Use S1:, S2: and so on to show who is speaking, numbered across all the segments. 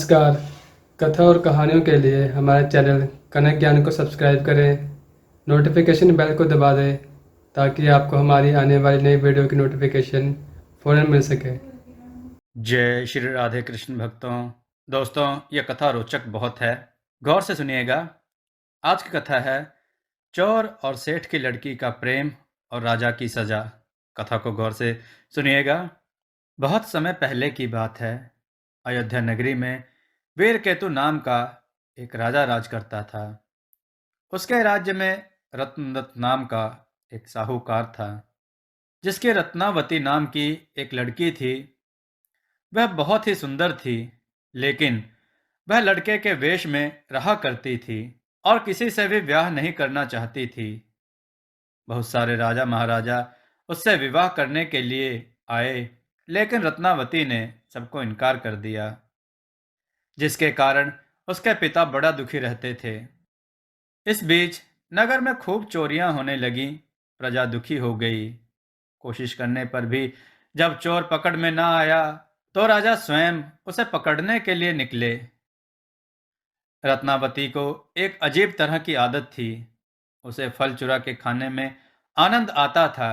S1: नमस्कार। कथा और कहानियों के लिए हमारे चैनल कनक ज्ञान को सब्सक्राइब करें, नोटिफिकेशन बेल को दबा दें ताकि आपको हमारी आने वाली नई वीडियो की नोटिफिकेशन फ़ौरन मिल सके।
S2: जय श्री राधे कृष्ण भक्तों। दोस्तों, यह कथा रोचक बहुत है, गौर से सुनिएगा। आज की कथा है चोर और सेठ की लड़की का प्रेम और राजा की सजा। कथा को गौर से सुनिएगा। बहुत समय पहले की बात है। अयोध्या नगरी में वीरकेतु नाम का एक राजा राज करता था। उसके राज्य में रत्नदत्त नाम का एक साहूकार था, जिसकी रत्नावती नाम की एक लड़की थी। वह बहुत ही सुंदर थी, लेकिन वह लड़के के वेश में रहा करती थी और किसी से भी ब्याह नहीं करना चाहती थी। बहुत सारे राजा महाराजा उससे विवाह करने के लिए आए, लेकिन रत्नावती ने सबको इनकार कर दिया, जिसके कारण उसके पिता बड़ा दुखी रहते थे। इस बीच नगर में खूब चोरियां होने लगी। प्रजा दुखी हो गई। कोशिश करने पर भी जब चोर पकड़ में ना आया, तो राजा स्वयं उसे पकड़ने के लिए निकले। रत्नावती को एक अजीब तरह की आदत थी। उसे फल चुरा के खाने में आनंद आता था।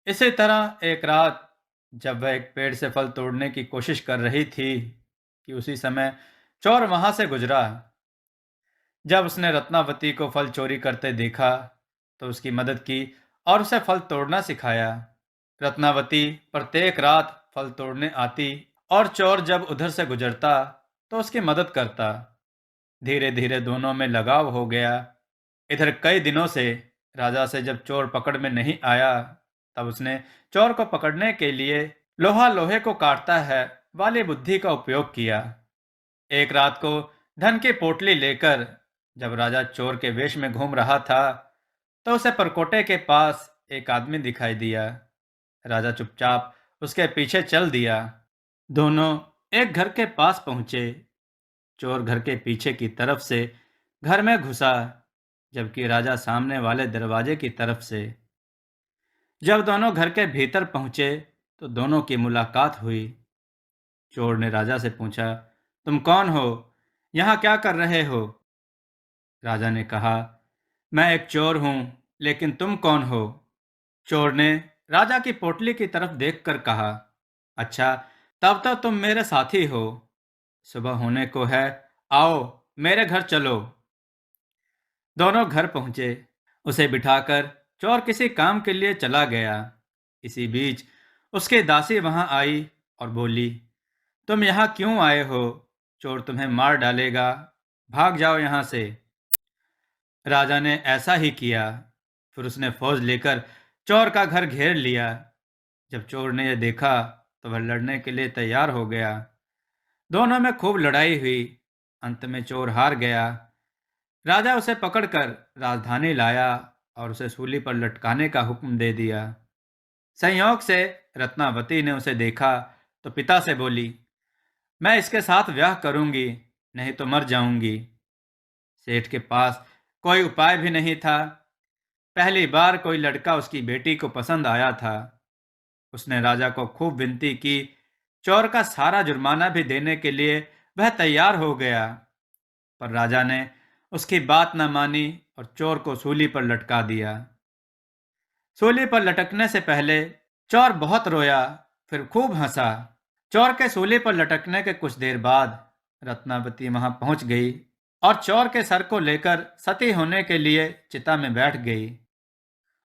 S2: इसी तरह एक रात जब वह एक पेड़ से फल तोड़ने की कोशिश कर रही थी कि उसी समय चोर वहां से गुजरा। जब उसने रत्नावती को फल चोरी करते देखा, तो उसकी मदद की और उसे फल तोड़ना सिखाया। रत्नावती प्रत्येक रात फल तोड़ने आती और चोर जब उधर से गुजरता तो उसकी मदद करता। धीरे धीरे दोनों में लगाव हो गया। इधर कई दिनों से राजा से जब चोर पकड़ में नहीं आया, तब उसने चोर को पकड़ने के लिए लोहा लोहे को काटता है वाली बुद्धि का उपयोग किया। एक रात को धन की पोटली लेकर जब राजा चोर के वेश में घूम रहा था, तो उसे परकोटे के पास एक आदमी दिखाई दिया। राजा चुपचाप उसके पीछे चल दिया। दोनों एक घर के पास पहुंचे। चोर घर के पीछे की तरफ से घर में घुसा, जबकि राजा सामने वाले दरवाजे की तरफ से। जब दोनों घर के भीतर पहुंचे, तो दोनों की मुलाकात हुई। चोर ने राजा से पूछा, तुम कौन हो? यहाँ क्या कर रहे हो? राजा ने कहा, मैं एक चोर हूं, लेकिन तुम कौन हो? चोर ने राजा की पोटली की तरफ देखकर कहा, अच्छा, तब तो तुम मेरे साथी हो। सुबह होने को है, आओ मेरे घर चलो। दोनों घर पहुंचे। उसे बिठाकर चोर किसी काम के लिए चला गया। इसी बीच उसकी दासी वहां आई और बोली, तुम यहाँ क्यों आए हो? चोर तुम्हें मार डालेगा, भाग जाओ यहाँ से। राजा ने ऐसा ही किया। फिर उसने फौज लेकर चोर का घर घेर लिया। जब चोर ने यह देखा, तो वह लड़ने के लिए तैयार हो गया। दोनों में खूब लड़ाई हुई। अंत में चोर हार गया। राजा उसे पकड़कर राजधानी लाया और उसे सूली पर लटकाने का हुक्म दे दिया। संयोग से रत्नावती ने उसे देखा, तो पिता से बोली, मैं इसके साथ ब्याह करूंगी, नहीं तो मर जाऊंगी। सेठ के पास कोई उपाय भी नहीं था। पहली बार कोई लड़का उसकी बेटी को पसंद आया था। उसने राजा को खूब विनती की। चोर का सारा जुर्माना भी देने के लिए वह तैयार हो गया, पर राजा ने उसकी बात न मानी और चोर को सूली पर लटका दिया। सूली पर लटकने से पहले चोर बहुत रोया, फिर खूब हंसा। चोर के सूली पर लटकने के कुछ देर बाद रत्नावती वहां पहुंच गई और चोर के सर को लेकर सती होने के लिए चिता में बैठ गई।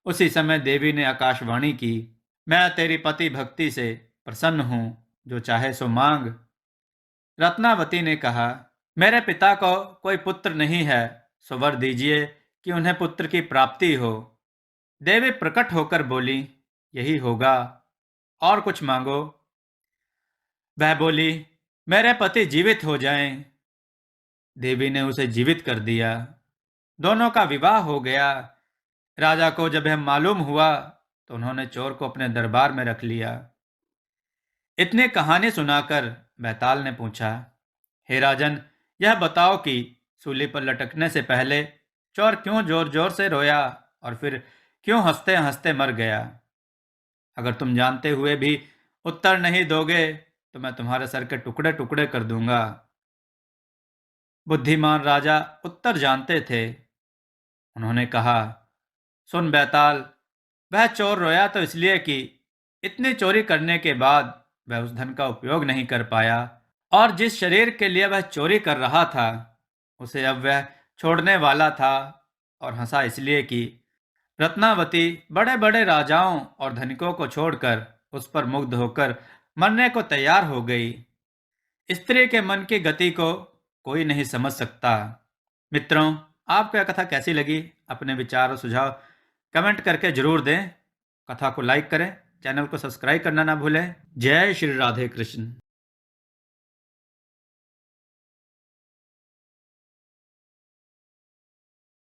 S2: उसी समय देवी ने आकाशवाणी की, मैं तेरी पति भक्ति से प्रसन्न हूं, जो चाहे सो मांग। रत्नावती ने कहा, मेरे पिता को कोई पुत्र नहीं है, सो वर दीजिए कि उन्हें पुत्र की प्राप्ति हो। देवी प्रकट होकर बोली, यही होगा, और कुछ मांगो। वह बोली, मेरे पति जीवित हो जाएं। देवी ने उसे जीवित कर दिया। दोनों का विवाह हो गया। राजा को जब यह मालूम हुआ, तो उन्होंने चोर को अपने दरबार में रख लिया। इतनी कहानी सुनाकर बैताल ने पूछा, हे राजन, यह बताओ कि सूली पर लटकने से पहले चोर क्यों जोर जोर से रोया और फिर क्यों हंसते हंसते मर गया? अगर तुम जानते हुए भी उत्तर नहीं दोगे, तो मैं तुम्हारे सर के टुकड़े टुकड़े कर दूंगा। बुद्धिमान राजा उत्तर जानते थे। उन्होंने कहा, सुन बैताल, वह चोर रोया तो इसलिए कि इतनी चोरी करने के बाद वह उस धन का उपयोग नहीं कर पाया, और जिस शरीर के लिए वह चोरी कर रहा था उसे अब वह छोड़ने वाला था। और हंसा इसलिए कि रत्नावती बड़े बड़े राजाओं और धनिकों को छोड़कर उस पर मुग्ध होकर मरने को तैयार हो गई। स्त्री के मन की गति को कोई नहीं समझ सकता। मित्रों, आपको यह कथा कैसी लगी? अपने विचार और सुझाव कमेंट करके जरूर दें। कथा को लाइक करें, चैनल को सब्सक्राइब करना ना भूलें। जय श्री राधे कृष्ण।